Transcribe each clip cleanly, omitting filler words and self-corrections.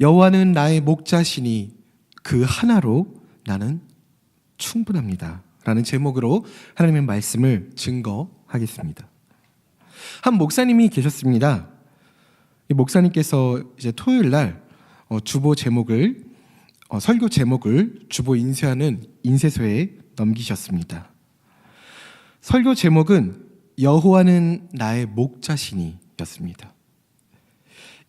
여호와는 나의 목자시니 그 하나로 나는 충분합니다 라는 제목으로 하나님의 말씀을 증거하겠습니다. 한 목사님이 계셨습니다. 이 목사님께서 이제 토요일 날 주보 제목을 설교 제목을 주보 인쇄하는 인쇄소에 넘기셨습니다. 설교 제목은 여호와는 나의 목자시니 였습니다.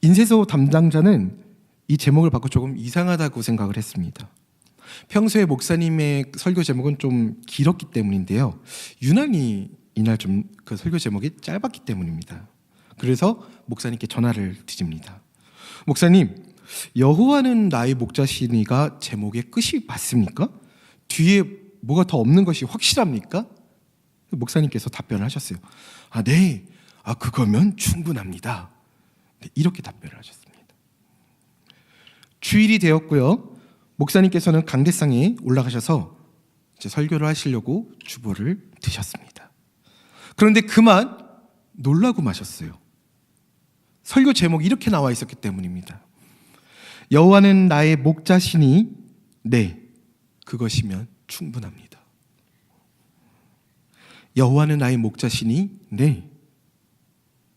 인쇄소 담당자는 이 제목을 받고 조금 이상하다고 생각을 했습니다. 평소에 목사님의 설교 제목은 좀 길었기 때문인데요, 유난히 이날 좀 그 설교 제목이 짧았기 때문입니다. 그래서 목사님께 전화를 드립니다. 목사님, 여호와는 나의 목자시니가 제목의 끝이 맞습니까? 뒤에 뭐가 더 없는 것이 확실합니까? 목사님께서 답변을 하셨어요. 네, 그거면 충분합니다. 네, 이렇게 답변을 하셨습니다. 주일이 되었고요, 목사님께서는 강대상에 올라가셔서 이제 설교를 하시려고 주보를 드셨습니다. 그런데 그만 놀라고 마셨어요. 설교 제목이 이렇게 나와 있었기 때문입니다. 여호와는 나의 목자시니 네, 그것이면 충분합니다. 여호와는 나의 목자시니 네,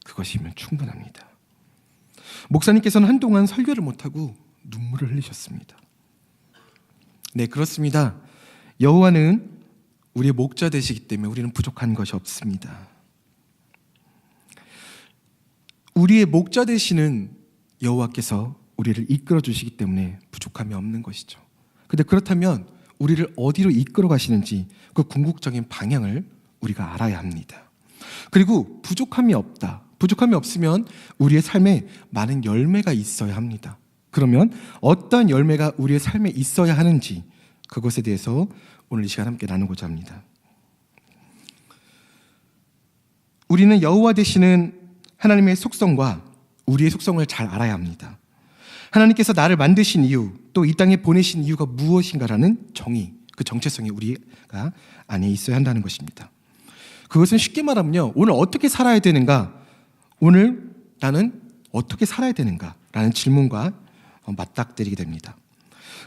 그것이면 충분합니다. 목사님께서는 한동안 설교를 못하고 눈물을 흘리셨습니다. 네, 그렇습니다. 여호와는 우리의 목자 되시기 때문에 우리는 부족한 것이 없습니다. 우리의 목자 되시는 여호와께서 우리를 이끌어 주시기 때문에 부족함이 없는 것이죠. 그런데 그렇다면 우리를 어디로 이끌어 가시는지 그 궁극적인 방향을 우리가 알아야 합니다. 그리고 부족함이 없다. 부족함이 없으면 우리의 삶에 많은 열매가 있어야 합니다. 그러면 어떠한 열매가 우리의 삶에 있어야 하는지 그것에 대해서 오늘 이 시간 함께 나누고자 합니다. 우리는 여호와 되시는 하나님의 속성과 우리의 속성을 잘 알아야 합니다. 하나님께서 나를 만드신 이유, 또 이 땅에 보내신 이유가 무엇인가라는 정의, 그 정체성이 우리가 안에 있어야 한다는 것입니다. 그것은 쉽게 말하면요, 오늘 어떻게 살아야 되는가, 오늘 나는 어떻게 살아야 되는가 라는 질문과 맞닥뜨리게 됩니다.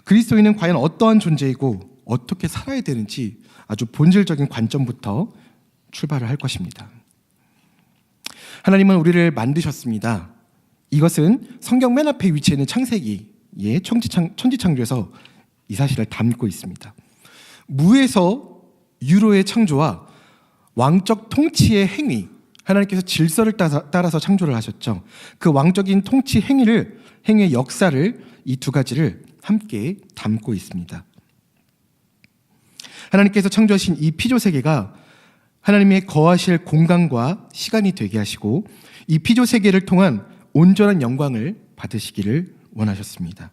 그리스도인은 과연 어떠한 존재이고 어떻게 살아야 되는지 아주 본질적인 관점부터 출발을 할 것입니다. 하나님은 우리를 만드셨습니다. 이것은 성경 맨 앞에 위치해 있는 창세기의 천지창조에서 이 사실을 담고 있습니다. 무에서 유로의 창조와 왕적 통치의 행위, 하나님께서 질서를 따라서 창조를 하셨죠. 그 왕적인 통치 행위의 역사를, 이 두 가지를 함께 담고 있습니다. 하나님께서 창조하신 이 피조세계가 하나님의 거하실 공간과 시간이 되게 하시고 이 피조세계를 통한 온전한 영광을 받으시기를 원하셨습니다.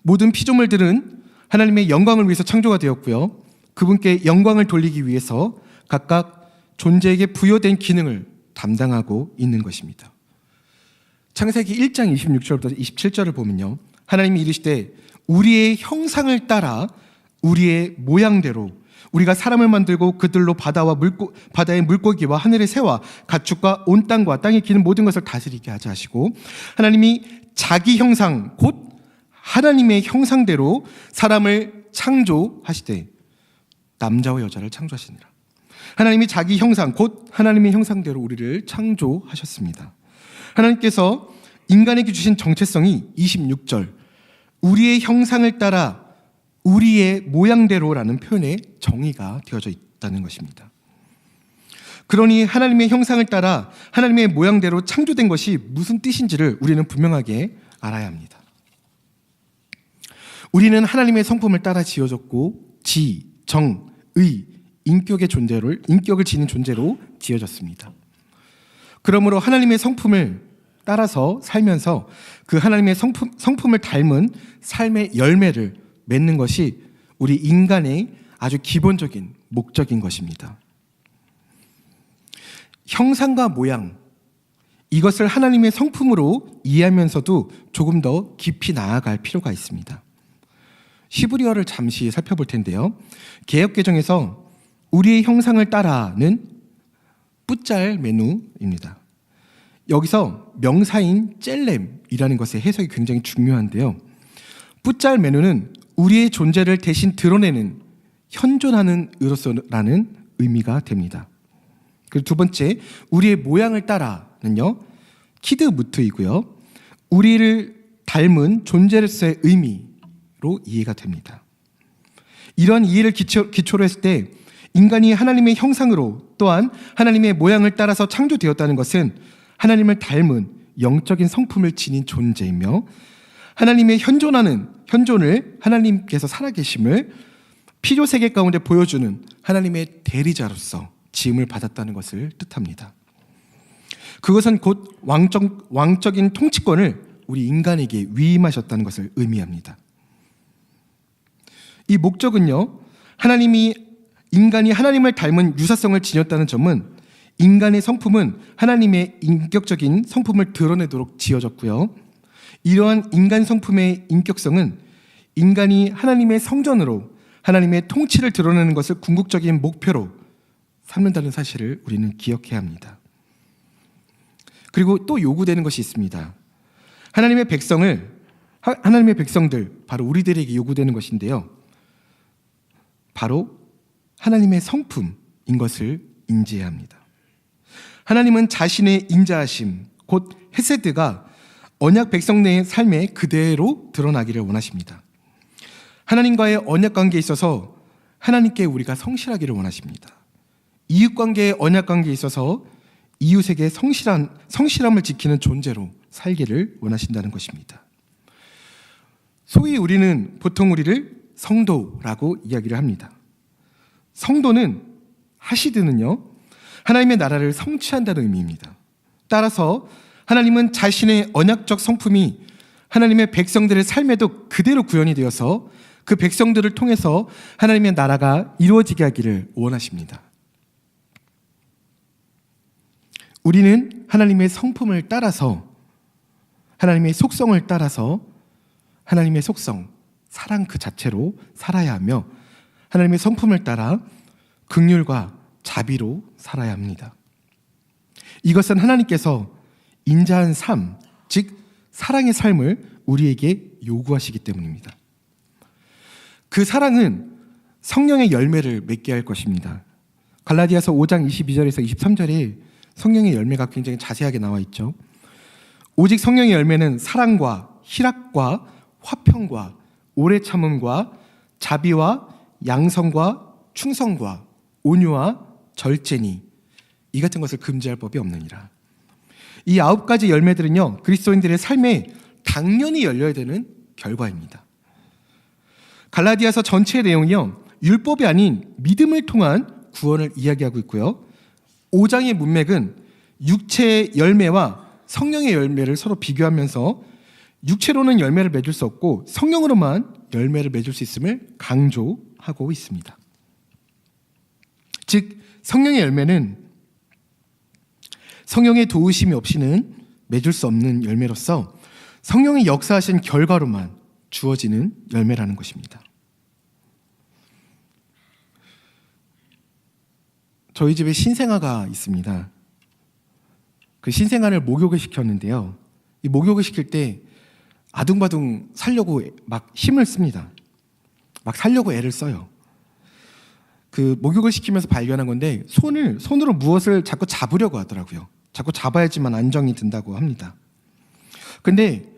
모든 피조물들은 하나님의 영광을 위해서 창조가 되었고요, 그분께 영광을 돌리기 위해서 각각 존재에게 부여된 기능을 담당하고 있는 것입니다. 창세기 1장 26절부터 27절을 보면요, 하나님이 이르시되 우리의 형상을 따라 우리의 모양대로 우리가 사람을 만들고 그들로 바다의 물고기와 하늘의 새와 가축과 온 땅과 땅에 기는 모든 것을 다스리게 하자 하시고, 하나님이 자기 형상 곧 하나님의 형상대로 사람을 창조하시되 남자와 여자를 창조하시니라. 하나님이 자기 형상 곧 하나님의 형상대로 우리를 창조하셨습니다. 하나님께서 인간에게 주신 정체성이 26절 우리의 형상을 따라 우리의 모양대로라는 표현에 정의가 되어져 있다는 것입니다. 그러니 하나님의 형상을 따라 하나님의 모양대로 창조된 것이 무슨 뜻인지를 우리는 분명하게 알아야 합니다. 우리는 하나님의 성품을 따라 지어졌고 지, 정, 의, 인격을 지닌 존재로 지어졌습니다. 그러므로 하나님의 성품을 따라서 살면서 그 하나님의 성품을 닮은 삶의 열매를 맺는 것이 우리 인간의 아주 기본적인 목적인 것입니다. 형상과 모양, 이것을 하나님의 성품으로 이해하면서도 조금 더 깊이 나아갈 필요가 있습니다. 히브리어를 잠시 살펴볼 텐데요, 개역개정에서 우리의 형상을 따라는 뿌짤 메누입니다. 여기서 명사인 젤렘, 매누이라는 것의 해석이 굉장히 중요한데요. 뿌짤 매누는 우리의 존재를 대신 드러내는 현존하는 의로서라는 의미가 됩니다. 그리고 두 번째, 우리의 모양을 따라는요, 키드무트이고요. 우리를 닮은 존재로서의 의미로 이해가 됩니다. 이러한 이해를 기초로 했을 때 인간이 하나님의 형상으로 또한 하나님의 모양을 따라서 창조되었다는 것은 하나님을 닮은 영적인 성품을 지닌 존재이며 하나님의 현존을 하나님께서 살아계심을 피조세계 가운데 보여주는 하나님의 대리자로서 지음을 받았다는 것을 뜻합니다. 그것은 곧 왕적인 통치권을 우리 인간에게 위임하셨다는 것을 의미합니다. 이 목적은요, 인간이 하나님을 닮은 유사성을 지녔다는 점은 인간의 성품은 하나님의 인격적인 성품을 드러내도록 지어졌고요. 이러한 인간 성품의 인격성은 인간이 하나님의 성전으로 하나님의 통치를 드러내는 것을 궁극적인 목표로 삼는다는 사실을 우리는 기억해야 합니다. 그리고 또 요구되는 것이 있습니다. 하나님의 백성들, 바로 우리들에게 요구되는 것인데요. 바로 하나님의 성품인 것을 인지해야 합니다. 하나님은 자신의 인자하심, 곧 헤세드가 언약 백성의 삶에 그대로 드러나기를 원하십니다. 하나님과의 언약 관계에 있어서 하나님께 우리가 성실하기를 원하십니다. 이웃 관계의 언약 관계에 있어서 이웃에게 성실함을 지키는 존재로 살기를 원하신다는 것입니다. 소위 우리는 보통 우리를 성도라고 이야기를 합니다. 성도는 하시드는요, 하나님의 나라를 성취한다는 의미입니다. 따라서 하나님은 자신의 언약적 성품이 하나님의 백성들의 삶에도 그대로 구현이 되어서 그 백성들을 통해서 하나님의 나라가 이루어지게 하기를 원하십니다. 우리는 하나님의 성품을 따라서, 하나님의 속성을 따라서 하나님의 속성, 사랑 그 자체로 살아야 하며 하나님의 성품을 따라 긍휼과 자비로 살아야 합니다. 이것은 하나님께서 인자한 삶, 즉 사랑의 삶을 우리에게 요구하시기 때문입니다. 그 사랑은 성령의 열매를 맺게 할 것입니다. 갈라디아서 5장 22절에서 23절에 성령의 열매가 굉장히 자세하게 나와 있죠. 오직 성령의 열매는 사랑과 희락과 화평과 오래 참음과 자비와 양성과 충성과 온유와 절제니 이 같은 것을 금지할 법이 없느니라. 이 9가지 열매들은요, 그리스도인들의 삶에 당연히 열려야 되는 결과입니다. 갈라디아서 전체의 내용이요, 율법이 아닌 믿음을 통한 구원을 이야기하고 있고요. 5장의 문맥은 육체의 열매와 성령의 열매를 서로 비교하면서 육체로는 열매를 맺을 수 없고 성령으로만 열매를 맺을 수 있음을 강조하고 있습니다. 즉 성령의 열매는 성령의 도우심이 없이는 맺을 수 없는 열매로서 성령이 역사하신 결과로만 주어지는 열매라는 것입니다. 저희 집에 신생아가 있습니다. 그 신생아를 목욕을 시켰는데요. 이 목욕을 시킬 때 아둥바둥 살려고 막 힘을 씁니다. 막 살려고 애를 써요. 그 목욕을 시키면서 발견한 건데 손으로 무엇을 자꾸 잡으려고 하더라고요. 자꾸 잡아야지만 안정이 든다고 합니다. 근데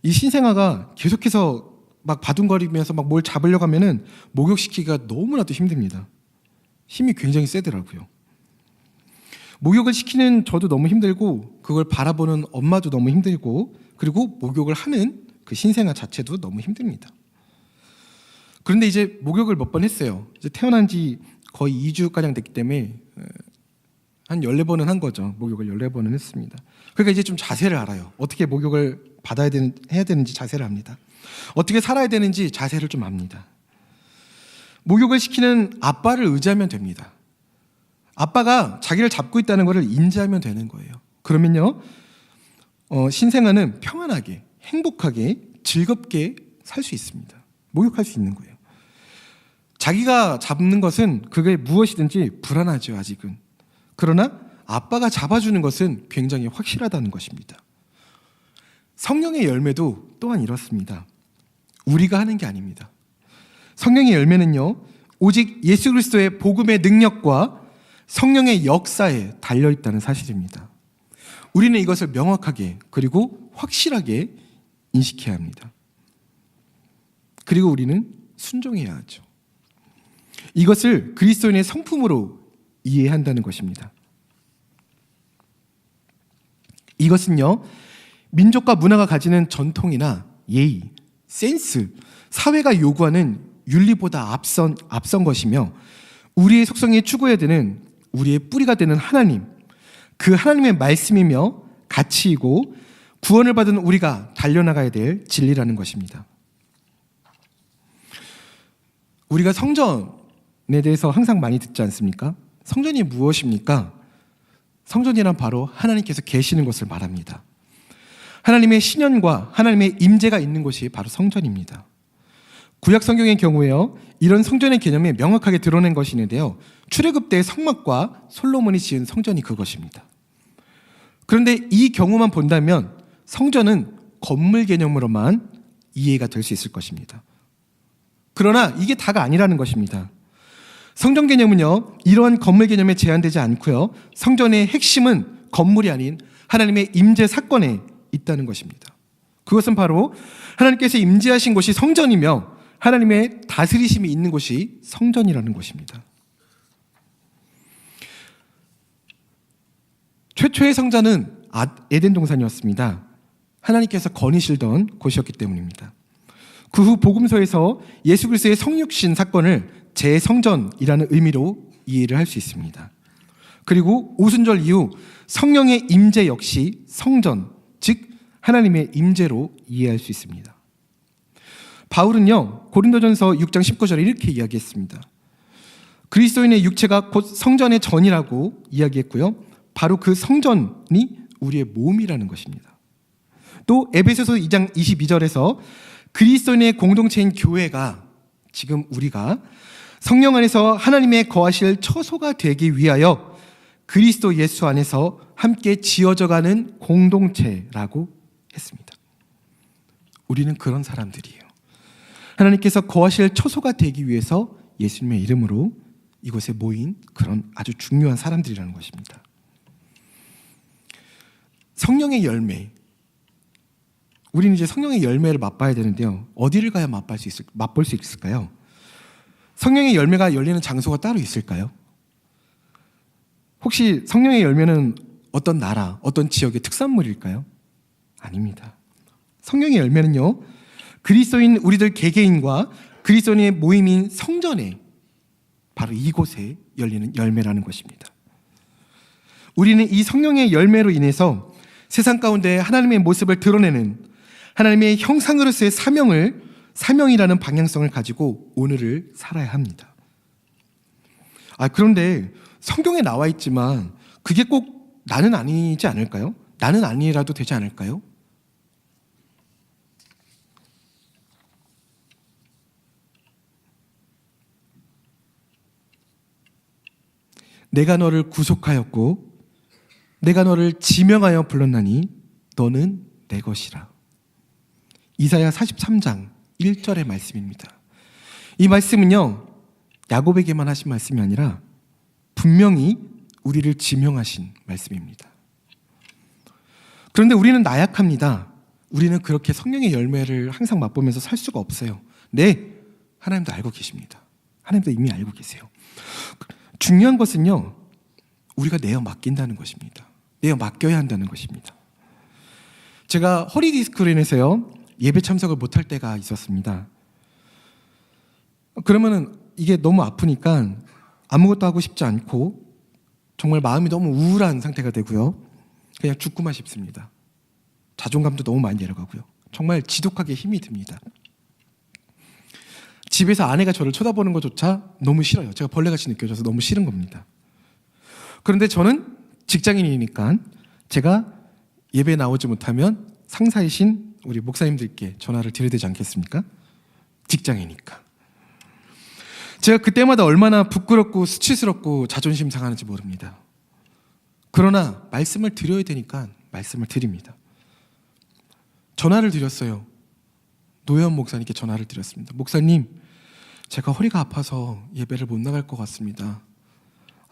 이 신생아가 계속해서 막 바둥거리면서 막 뭘 잡으려고 하면은 목욕시키기가 너무나도 힘듭니다. 힘이 굉장히 세더라고요. 목욕을 시키는 저도 너무 힘들고 그걸 바라보는 엄마도 너무 힘들고 그리고 목욕을 하는 그 신생아 자체도 너무 힘듭니다. 그런데 이제 목욕을 몇 번 했어요. 이제 태어난 지 거의 2주가량 됐기 때문에 한 14번은 한 거죠. 목욕을 14번은 했습니다. 그러니까 이제 좀 자세를 알아요. 어떻게 목욕을 해야 되는지 자세를 압니다. 어떻게 살아야 되는지 자세를 좀 압니다. 목욕을 시키는 아빠를 의지하면 됩니다. 아빠가 자기를 잡고 있다는 것을 인지하면 되는 거예요. 그러면요, 신생아는 평안하게, 행복하게, 즐겁게 살 수 있습니다. 목욕할 수 있는 거예요. 자기가 잡는 것은 그게 무엇이든지 불안하죠, 아직은. 그러나 아빠가 잡아주는 것은 굉장히 확실하다는 것입니다. 성령의 열매도 또한 이렇습니다. 우리가 하는 게 아닙니다. 성령의 열매는요, 오직 예수 그리스도의 복음의 능력과 성령의 역사에 달려있다는 사실입니다. 우리는 이것을 명확하게 그리고 확실하게 인식해야 합니다. 그리고 우리는 순종해야 하죠. 이것을 그리스도인의 성품으로 이해한다는 것입니다. 이것은요, 민족과 문화가 가지는 전통이나 예의, 센스, 사회가 요구하는 윤리보다 앞선 것이며 우리의 속성에 추구해야 되는 우리의 뿌리가 되는 하나님, 그 하나님의 말씀이며 가치이고 구원을 받은 우리가 달려나가야 될 진리라는 것입니다. 우리가 성전에 대해서 항상 많이 듣지 않습니까? 성전이 무엇입니까? 성전이란 바로 하나님께서 계시는 것을 말합니다. 하나님의 신현과 하나님의 임재가 있는 곳이 바로 성전입니다. 구약 성경의 경우에요, 이런 성전의 개념이 명확하게 드러낸 것이 있는데요, 출애굽 때의 성막과 솔로몬이 지은 성전이 그것입니다. 그런데 이 경우만 본다면 성전은 건물 개념으로만 이해가 될 수 있을 것입니다. 그러나 이게 다가 아니라는 것입니다. 성전 개념은요, 이러한 건물 개념에 제한되지 않고요, 성전의 핵심은 건물이 아닌 하나님의 임재 사건에 있다는 것입니다. 그것은 바로 하나님께서 임재하신 곳이 성전이며 하나님의 다스리심이 있는 곳이 성전이라는 것입니다. 최초의 성전은 에덴 동산이었습니다. 하나님께서 거니시던 곳이었기 때문입니다. 그 후 복음서에서 예수 그리스도의 성육신 사건을 재성전이라는 의미로 이해를 할 수 있습니다. 그리고 오순절 이후 성령의 임재 역시 성전, 즉 하나님의 임재로 이해할 수 있습니다. 바울은요, 고린도전서 6장 19절에 이렇게 이야기했습니다. 그리스도인의 육체가 곧 성전의 전이라고 이야기했고요, 바로 그 성전이 우리의 몸이라는 것입니다. 또 에베소서 2장 22절에서 그리스도인의 공동체인 교회가, 지금 우리가 성령 안에서 하나님의 거하실 처소가 되기 위하여 그리스도 예수 안에서 함께 지어져가는 공동체라고 했습니다. 우리는 그런 사람들이에요. 하나님께서 거하실 처소가 되기 위해서 예수님의 이름으로 이곳에 모인 그런 아주 중요한 사람들이라는 것입니다. 성령의 열매, 우리는 이제 성령의 열매를 맛봐야 되는데요, 어디를 가야 맛볼 수 있을까요? 성령의 열매가 열리는 장소가 따로 있을까요? 혹시 성령의 열매는 어떤 나라, 어떤 지역의 특산물일까요? 아닙니다. 성령의 열매는요, 그리스도인 우리들 개개인과 그리스도인의 모임인 성전에, 바로 이곳에 열리는 열매라는 것입니다. 우리는 이 성령의 열매로 인해서 세상 가운데 하나님의 모습을 드러내는 하나님의 형상으로서의 사명이라는 방향성을 가지고 오늘을 살아야 합니다. 그런데 성경에 나와 있지만 그게 꼭 나는 아니지 않을까요? 나는 아니라도 되지 않을까요? 내가 너를 구속하였고 내가 너를 지명하여 불렀나니 너는 내 것이라. 이사야 43장 1절의 말씀입니다. 이 말씀은요, 야곱에게만 하신 말씀이 아니라 분명히 우리를 지명하신 말씀입니다. 그런데 우리는 나약합니다. 우리는 그렇게 성령의 열매를 항상 맛보면서 살 수가 없어요. 네, 하나님도 알고 계십니다. 하나님도 이미 알고 계세요. 중요한 것은요, 우리가 내어 맡긴다는 것입니다. 내어 맡겨야 한다는 것입니다. 제가 허리 디스크로 인해서요, 예배 참석을 못할 때가 있었습니다. 그러면은 이게 너무 아프니까 아무것도 하고 싶지 않고 정말 마음이 너무 우울한 상태가 되고요, 그냥 죽고만 싶습니다. 자존감도 너무 많이 내려가고요, 정말 지독하게 힘이 듭니다. 집에서 아내가 저를 쳐다보는 것조차 너무 싫어요. 제가 벌레같이 느껴져서 너무 싫은 겁니다. 그런데 저는 직장인이니까 제가 예배에 나오지 못하면 상사이신 우리 목사님들께 전화를 드려야 되지 않겠습니까? 직장이니까. 제가 그때마다 얼마나 부끄럽고 수치스럽고 자존심 상하는지 모릅니다. 그러나 말씀을 드려야 되니까 말씀을 드립니다. 전화를 드렸어요. 노현 목사님께 전화를 드렸습니다. 목사님, 제가 허리가 아파서 예배를 못 나갈 것 같습니다.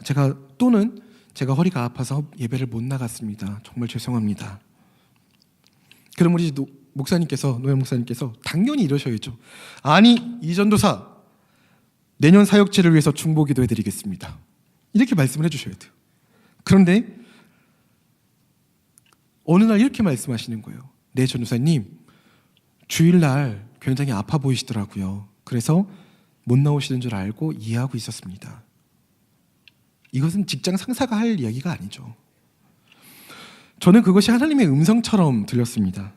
제가 허리가 아파서 예배를 못 나갔습니다. 정말 죄송합니다. 그럼 우리 노현 목사님께서 당연히 이러셔야죠. 아니, 이 전도사 내년 사역체를 위해서 중보기도 해드리겠습니다. 이렇게 말씀을 해주셔야 돼요. 그런데 어느 날 이렇게 말씀하시는 거예요. 네, 전도사님, 주일날 굉장히 아파 보이시더라고요. 그래서 못 나오시는 줄 알고 이해하고 있었습니다. 이것은 직장 상사가 할 이야기가 아니죠. 저는 그것이 하나님의 음성처럼 들렸습니다.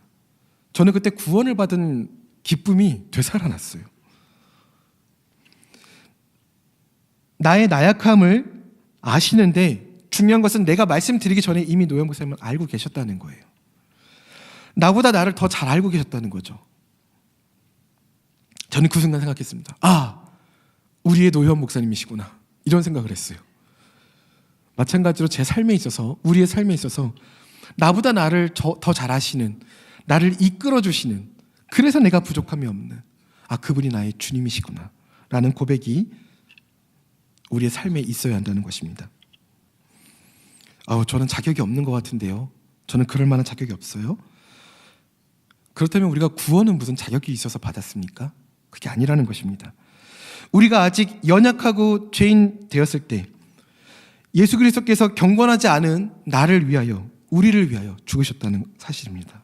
저는 그때 구원을 받은 기쁨이 되살아났어요. 나의 나약함을 아시는데 중요한 것은 내가 말씀드리기 전에 이미 노현 목사님은 알고 계셨다는 거예요. 나보다 나를 더 잘 알고 계셨다는 거죠. 저는 그 순간 생각했습니다. 아, 우리의 노현 목사님이시구나. 이런 생각을 했어요. 마찬가지로 제 삶에 있어서, 우리의 삶에 있어서 나보다 나를 더 잘 아시는, 나를 이끌어 주시는, 그래서 내가 부족함이 없는, 그분이 나의 주님이시구나 라는 고백이 우리의 삶에 있어야 한다는 것입니다. 저는 자격이 없는 것 같은데요. 저는 그럴 만한 자격이 없어요. 그렇다면 우리가 구원은 무슨 자격이 있어서 받았습니까? 그게 아니라는 것입니다. 우리가 아직 연약하고 죄인 되었을 때 예수 그리스도께서 경건하지 않은 나를 위하여, 우리를 위하여 죽으셨다는 사실입니다.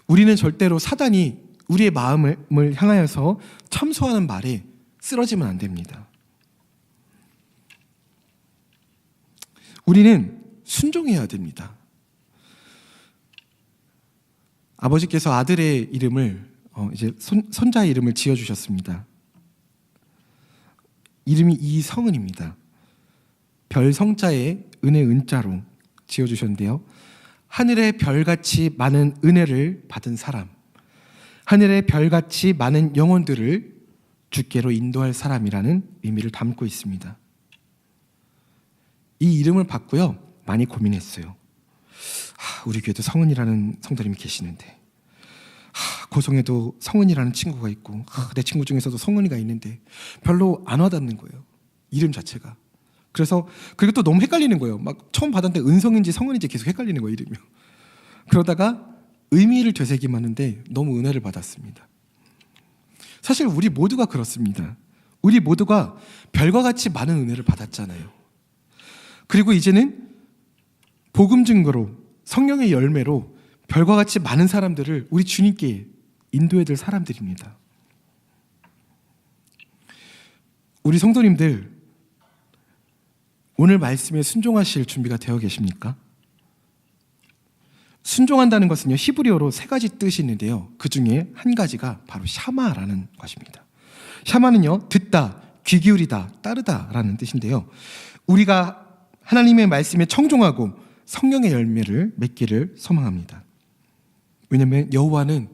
우리는 절대로 사단이 우리의 마음을 향하여서 첨소하는 말에 쓰러지면 안 됩니다. 우리는 순종해야 됩니다. 아버지께서 아들의 이름을 이제 손자의 이름을 지어주셨습니다. 이름이 이성은입니다. 별성자에 은혜 은자로 지어주셨는데요. 하늘의 별같이 많은 은혜를 받은 사람, 하늘의 별같이 많은 영혼들을 주께로 인도할 사람이라는 의미를 담고 있습니다. 이 이름을 받고요, 많이 고민했어요. 우리 교회도 성은이라는 성도님이 계시는데, 고성에도 성은이라는 친구가 있고, 내 친구 중에서도 성은이가 있는데 별로 안 와닿는 거예요, 이름 자체가. 그리고 또 너무 헷갈리는 거예요. 막 처음 받았는데 은성인지 성은인지 계속 헷갈리는 거예요, 이름이. 그러다가 의미를 되새김하는데 너무 은혜를 받았습니다. 사실 우리 모두가 그렇습니다. 우리 모두가 별과 같이 많은 은혜를 받았잖아요. 그리고 이제는 복음 증거로, 성령의 열매로 별과 같이 많은 사람들을 우리 주님께 인도해야 될 사람들입니다. 우리 성도님들, 오늘 말씀에 순종하실 준비가 되어 계십니까? 순종한다는 것은요, 히브리어로 3가지 뜻이 있는데요. 그 중에 한 가지가 바로 샤마라는 것입니다. 샤마는요, 듣다, 귀 기울이다, 따르다라는 뜻인데요. 우리가 하나님의 말씀에 청종하고 성령의 열매를 맺기를 소망합니다. 왜냐하면 여호와는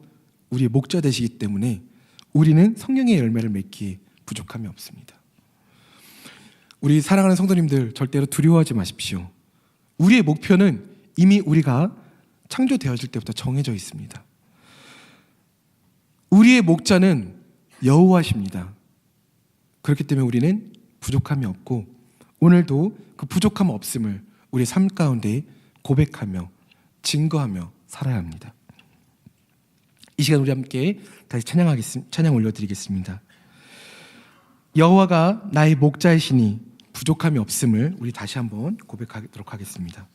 우리의 목자 되시기 때문에 우리는 성령의 열매를 맺기에 부족함이 없습니다. 우리 사랑하는 성도님들, 절대로 두려워하지 마십시오. 우리의 목표는 이미 우리가 창조되어질 때부터 정해져 있습니다. 우리의 목자는 여호와십니다. 그렇기 때문에 우리는 부족함이 없고, 오늘도 그 부족함 없음을 우리의 삶 가운데 고백하며 증거하며 살아야 합니다. 이 시간 우리 함께 다시 찬양 올려드리겠습니다. 여호와가 나의 목자이시니 부족함이 없음을 우리 다시 한번 고백하도록 하겠습니다.